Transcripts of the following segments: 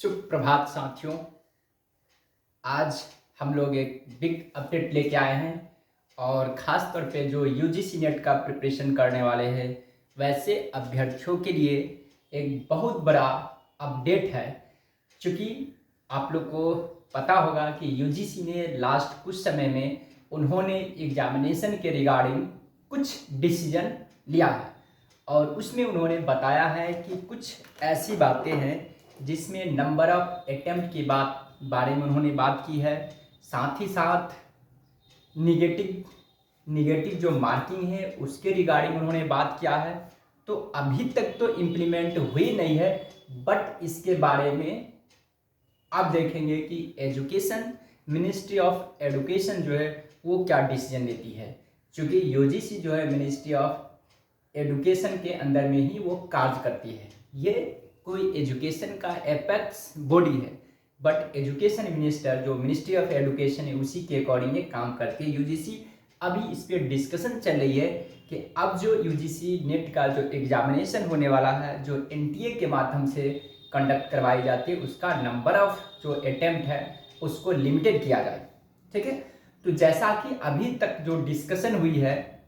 शुभ प्रभात साथियों। आज हम लोग एक बिग अपडेट लेके आए हैं और ख़ास तौर पे जो यूजीसी नेट का प्रिपरेशन करने वाले हैं वैसे अभ्यर्थियों के लिए एक बहुत बड़ा अपडेट है। क्योंकि आप लोग को पता होगा कि यूजीसी ने लास्ट कुछ समय में उन्होंने एग्जामिनेशन के रिगार्डिंग कुछ डिसीजन लिया है और उसमें उन्होंने बताया है कि कुछ ऐसी बातें हैं जिसमें नंबर ऑफ अटेम्प्ट की बारे में उन्होंने बात की है। साथ ही साथ निगेटिव जो मार्किंग है उसके रिगार्डिंग उन्होंने बात किया है। तो अभी तक तो इम्प्लीमेंट हुई नहीं है, बट इसके बारे में आप देखेंगे कि एजुकेशन मिनिस्ट्री ऑफ एजुकेशन जो है वो क्या डिसीजन लेती है। क्योंकि यूजीसी जो है मिनिस्ट्री ऑफ एजुकेशन के अंदर में ही वो कार्य करती है। ये कोई एजुकेशन का एपेक्स बॉडी है, बट एजुकेशन मिनिस्टर जो मिनिस्ट्री ऑफ एजुकेशन है उसी के अकॉर्डिंग ये काम करती है यूजीसी। अभी इस पर डिस्कशन चल रही है कि अब जो यूजीसी नेट का जो एग्जामिनेशन होने वाला है, जो एनटीए के माध्यम से कंडक्ट करवाई जाती है, उसका नंबर ऑफ जो अटेम्प्ट है उसको लिमिटेड किया जाए। ठीक है, तो जैसा कि अभी तक जो डिस्कशन हुई है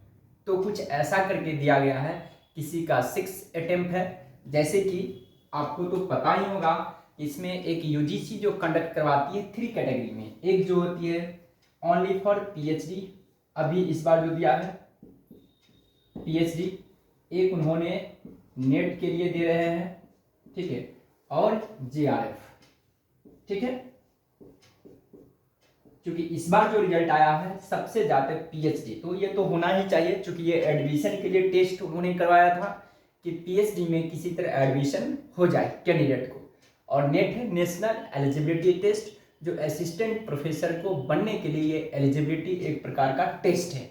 तो कुछ ऐसा करके दिया गया है। किसी का 6 अटेम्प्ट है, जैसे कि आपको तो पता ही होगा इसमें एक यूजीसी जो कंडक्ट करवाती है 3 कैटेगरी में। एक जो होती है ओनली फॉर पीएचडी, अभी इस बार जो दिया है पीएचडी, एक उन्होंने नेट के लिए दे रहे हैं, ठीक है, और जेआरएफ। ठीक है, क्योंकि इस बार जो रिजल्ट आया है सबसे ज्यादा पीएचडी, तो ये तो होना ही चाहिए क्योंकि ये एडमिशन के लिए टेस्ट उन्होंने करवाया था कि पीएचडी में किसी तरह एडमिशन हो जाए कैंडिडेट को। और नेट है नेशनल एलिजिबिलिटी टेस्ट, जो असिस्टेंट प्रोफेसर को बनने के लिए ये एलिजिबिलिटी एक प्रकार का टेस्ट है।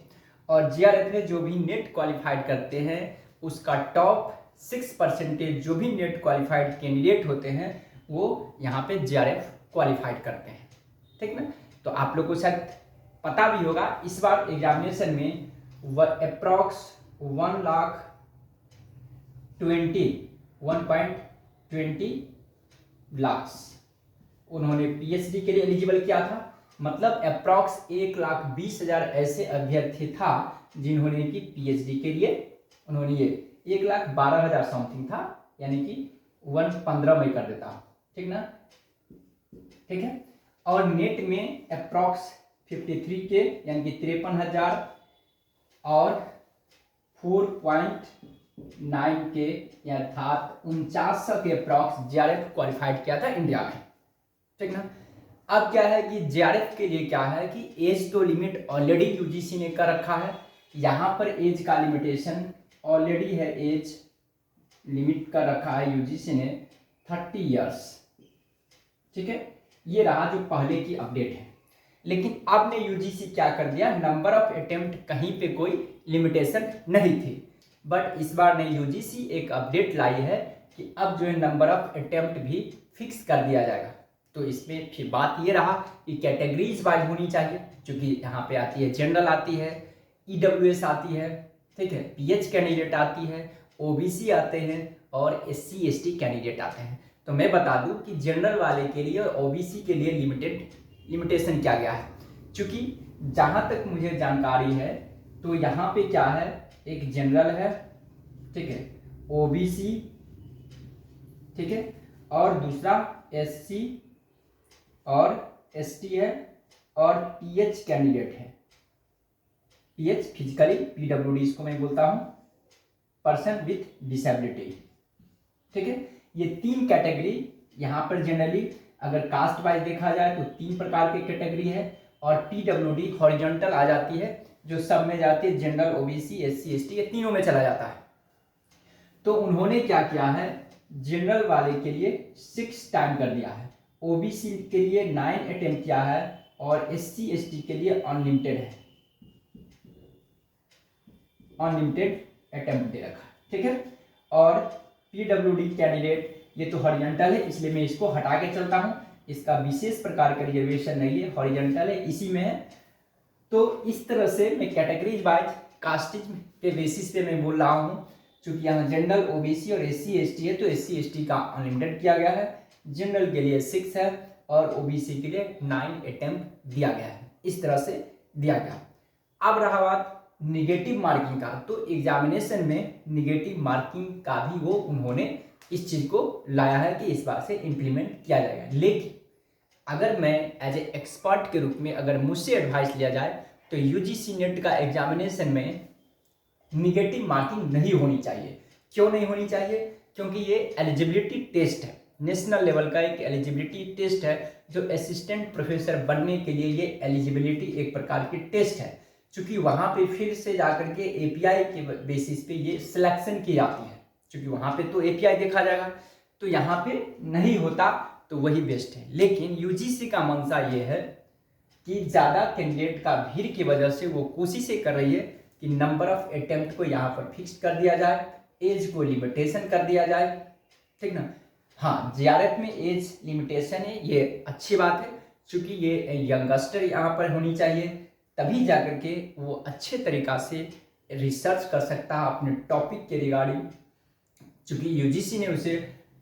और जेआरएफ है जो भी नेट क्वालिफाइड करते हैं उसका टॉप 6% जो भी नेट क्वालिफाइड कैंडिडेट होते हैं वो यहाँ पे जेआरएफ क्वालिफाइड करते हैं। ठीक ना, तो आप लोग को शायद पता भी होगा इस बार एग्जामिनेशन में अप्रॉक्स 1,20,1.20 लाख उन्होंने पीएचडी के लिए एलिजिबल किया था। मतलब अप्रॉक्स 1,20,000 ऐसे अभ्यर्थी था जिन्होंने कि पीएचडी के लिए उन्होंने ये 1,12,000 समथिंग था, यानी कि 115 में कर देता। ठीक ना, ठीक है। और नेट में अप्रॉक्स 53 के यानी कि 53,000 और 4.9 के अर्थात 4900 के अप्रॉक्स जेआरएफ क्वालिफाइड किया था इंडिया में। ठीक ना, अब क्या है कि जेआरएफ के लिए क्या है कि एज तो लिमिट ऑलरेडी यूजीसी ने कर रखा है। यहाँ पर एज का लिमिटेशन ऑलरेडी है, एज लिमिट कर रखा है यूजीसी ने 30 ईयर्स। ठीक है, ये रहा जो पहले की अपडेट है। लेकिन अब ने यूजीसी क्या कर दिया, नंबर ऑफ अटेम्प्ट कहीं पे कोई लिमिटेशन नहीं थी, बट इस बार ने यूजीसी एक अपडेट लाई है कि अब जो है नंबर ऑफ अटेम्प्ट भी फिक्स कर दिया जाएगा। तो इसमें फिर बात ये रहा कि कैटेगरीज वाइज होनी चाहिए, क्योंकि यहाँ पे आती है जनरल आती है, ईडब्ल्यूएस आती है, ठीक है, पीएच कैंडिडेट आती है, ओबीसी आते हैं और एससी एसटी कैंडिडेट आते हैं। तो मैं बता दूं कि जनरल वाले के लिए और ओबीसी के लिए लिमिटेशन क्या गया है। क्योंकि जहां तक मुझे जानकारी है तो यहाँ पे क्या है, एक जनरल है, ठीक है, ओबीसी, ठीक है, और दूसरा एससी और एसटी है, और पीएच कैंडिडेट है। पीएच फिजिकली पीडब्ल्यूडी इसको मैं बोलता हूं, पर्सन विथ डिसेबिलिटी। ठीक है, ये 3 कैटेगरी यहाँ पर जनरली अगर कास्ट वाइज देखा जाए तो 3 प्रकार की कैटेगरी है, और पीडब्ल्यूडी हॉरिजॉन्टल आ जाती है जो सब में जाती है, जनरल, ओबीसी, एससी, एसटी, ये तीनों में चला जाता है। तो उन्होंने क्या किया है, जनरल वाले के लिए 6 टाइम कर दिया है, ओबीसी के लिए 9 अटेम्प्ट किया है, और एससी एसटी के लिए अनलिमिटेड है, अनलिमिटेड अटेम्प्ट दे रखा है। ठीक है, और पीडब्ल्यूडी कैंडिडेट ये तो हॉरिजॉन्टल है, इसलिए मैं इसको हटा के चलता हूं, इसका विशेष प्रकार का रिजर्वेशन नहीं है, हॉरिजॉन्टल है, इसी में है। तो इस तरह से मैं कैटेगरीज वाइज कास्टेज के बेसिस पे मैं बोल रहा हूं, क्योंकि यहाँ जनरल, ओबीसी और एससी एसटी है, तो एससी एसटी का अनलिमिटेड किया गया है। जनरल के लिए 6 है और ओबीसी के लिए 9 अटेम्प्ट दिया गया है, इस तरह से दिया गया। अब रहा बात निगेटिव मार्किंग का, तो एग्जामिनेशन में निगेटिव मार्किंग का भी वो उन्होंने इस चीज को लाया है कि इस बार से इम्प्लीमेंट किया जाएगा। लेकिन अगर मैं एज ए एक्सपर्ट के रूप में अगर मुझसे एडवाइस लिया जाए तो यूजीसी नेट का एग्जामिनेशन में निगेटिव मार्किंग नहीं होनी चाहिए। क्यों नहीं होनी चाहिए? क्योंकि ये एलिजिबिलिटी टेस्ट है, नेशनल लेवल का एक एलिजिबिलिटी टेस्ट है, जो असिस्टेंट प्रोफेसर बनने के लिए ये एलिजिबिलिटी एक प्रकार की टेस्ट है। क्योंकि वहाँ पे फिर से जाकर के एपीआई के बेसिस पे ये सिलेक्शन की जाती है, क्योंकि वहाँ पे तो एपीआई देखा जाएगा, तो यहाँ पे नहीं होता तो वही बेस्ट है। लेकिन यूजीसी का मंशा ये है कि ज़्यादा कैंडिडेट का भीड़ की वजह से वो कोशिशें कर रही है कि नंबर ऑफ अटेम्प्ट को यहाँ पर फिक्स कर दिया जाए, एज को लिमिटेशन कर दिया जाए, ठीक ना। हाँ, जीआरएफ में एज लिमिटेशन है, ये अच्छी बात है, क्योंकि ये यंगस्टर यहाँ पर होनी चाहिए, तभी जाकर के वो अच्छे तरीका से रिसर्च कर सकता है अपने टॉपिक के रिगार्डिंग, क्योंकि यूजीसी ने उसे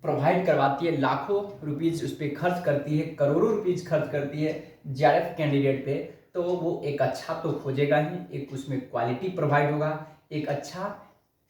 प्रोवाइड करवाती है, लाखों रुपीज़ उस पर खर्च करती है, करोड़ों रुपीज़ खर्च करती है जीआरएफ कैंडिडेट पे, तो वो एक अच्छा तो खोजेगा ही, एक उसमें क्वालिटी प्रोवाइड होगा, एक अच्छा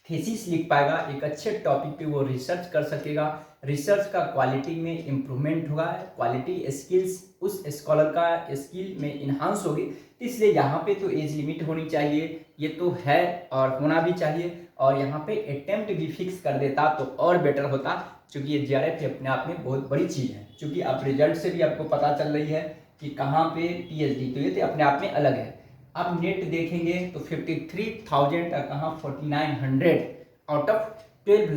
थीसिस लिख पाएगा, एक अच्छे टॉपिक पे वो रिसर्च कर सकेगा, रिसर्च का क्वालिटी में इम्प्रूवमेंट होगा, क्वालिटी स्किल्स उस स्कॉलर का स्किल में इन्हांस होगी। तो इसलिए यहाँ पे तो एज लिमिट होनी चाहिए, ये तो है और होना भी चाहिए, और यहाँ पे अटेम्प्ट भी फिक्स कर देता तो और बेटर होता, क्योंकि ये जीआरएफ अपने आप में बहुत बड़ी चीज़ है। क्योंकि अब रिजल्ट से भी आपको पता चल रही है कि कहाँ पे पीएचडी, तो ये तो अपने आप में अलग है। अब नेट देखेंगे तो 53,000 और कहाँ 4,900 आउट ऑफ 12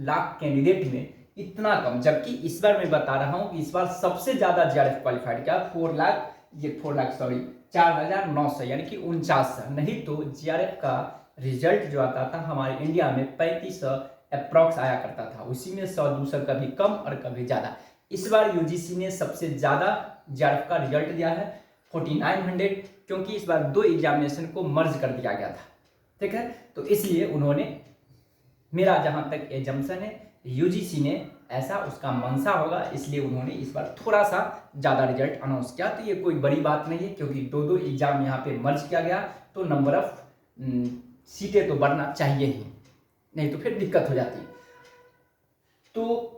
लाख कैंडिडेट में इतना कम, जबकि इस बार मैं बता रहा हूँ कि इस बार सबसे ज़्यादा जीआरएफ क्वालिफाइड क्या 4,900 यानी कि 49। नहीं तो जीआरएफ का रिजल्ट जो आता था हमारे इंडिया में 3500 अप्रॉक्स आया करता था, उसी में 100-200 कभी कम और कभी ज़्यादा। इस बार यूजीसी ने सबसे ज़्यादा जीआरएफ का रिजल्ट दिया है 4,900, क्योंकि इस बार 2 एग्जामिनेशन को मर्ज कर दिया गया था, ठीक है। तो इसलिए उन्होंने, मेरा जहाँ तक एजम्पशन है, यूजीसी ने ऐसा उसका मंशा होगा, इसलिए उन्होंने इस बार थोड़ा सा ज़्यादा रिजल्ट अनाउंस किया। तो ये कोई बड़ी बात नहीं है, क्योंकि 2 एग्जाम यहाँ पे मर्ज किया गया, तो नंबर ऑफ सीटें तो बढ़ना चाहिए ही, नहीं तो फिर दिक्कत हो जाती है। तो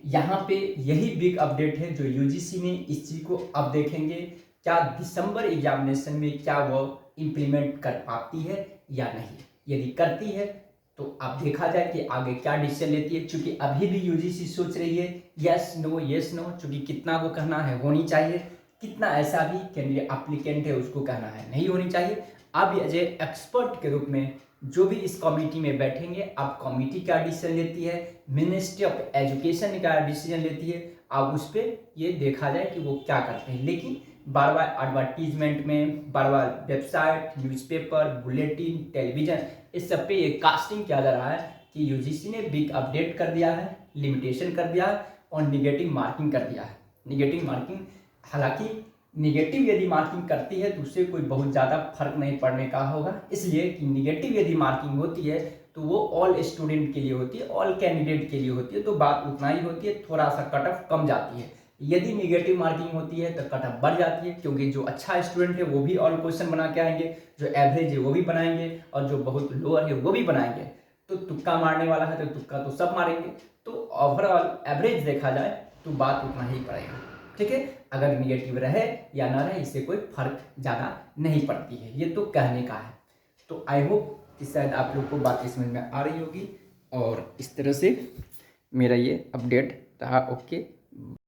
यहाँ पे यही बिग अपडेट है जो यूजीसी ने इस चीज़ को अब देखेंगे, क्या दिसंबर एग्जामिनेशन में क्या वो इम्प्लीमेंट कर पाती है या नहीं। यदि करती है तो अब देखा जाए कि आगे क्या डिसीजन लेती है, क्योंकि अभी भी यूजीसी सोच रही है यस नो, क्योंकि कितना को कहना है होनी चाहिए, कितना ऐसा भी कैंडिडेट एप्लीकेंट है उसको कहना है नहीं होनी चाहिए। अब एज ए एक्सपर्ट के रूप में जो भी इस कमेटी में बैठेंगे, अब कमेटी क्या डिसीजन लेती है, मिनिस्ट्री ऑफ एजुकेशन क्या डिसीजन लेती है, अब उस पर ये देखा जाए कि वो क्या करते हैं। लेकिन बार बार एडवर्टीजमेंट में, बार बार वेबसाइट, न्यूज़पेपर, बुलेटिन, टेलीविजन, इस सब पे ये कास्टिंग किया जा रहा है कि यूजीसी ने बिग अपडेट कर दिया है, लिमिटेशन कर दिया है और निगेटिव मार्किंग कर दिया है। निगेटिव मार्किंग, हालांकि निगेटिव यदि मार्किंग करती है तो उससे कोई बहुत ज़्यादा फर्क नहीं पड़ने का होगा, इसलिए कि निगेटिव यदि मार्किंग होती है तो वो ऑल स्टूडेंट के लिए होती है, ऑल कैंडिडेट के लिए होती है, तो बात उतना ही होती है, थोड़ा सा कट ऑफ कम जाती है। यदि निगेटिव मार्किंग होती है तो कट ऑफ बढ़ जाती है, क्योंकि जो अच्छा स्टूडेंट है वो भी ऑल क्वेश्चन बना के आएंगे, जो एवरेज है वो भी बनाएंगे और जो बहुत लोअर है वो भी बनाएंगे। तो तुक्का मारने वाला है तो तुक्का तो सब मारेंगे, तो ओवरऑल एवरेज देखा जाए तो बात उतना ही पड़ेगा, ठीक है। अगर निगेटिव रहे या ना रहे इससे कोई फर्क ज़्यादा नहीं पड़ती है, ये तो कहने का है। तो आई होप कि शायद आप लोग को बात समझ में आ रही होगी, और इस तरह से मेरा ये अपडेट रहा। ओके।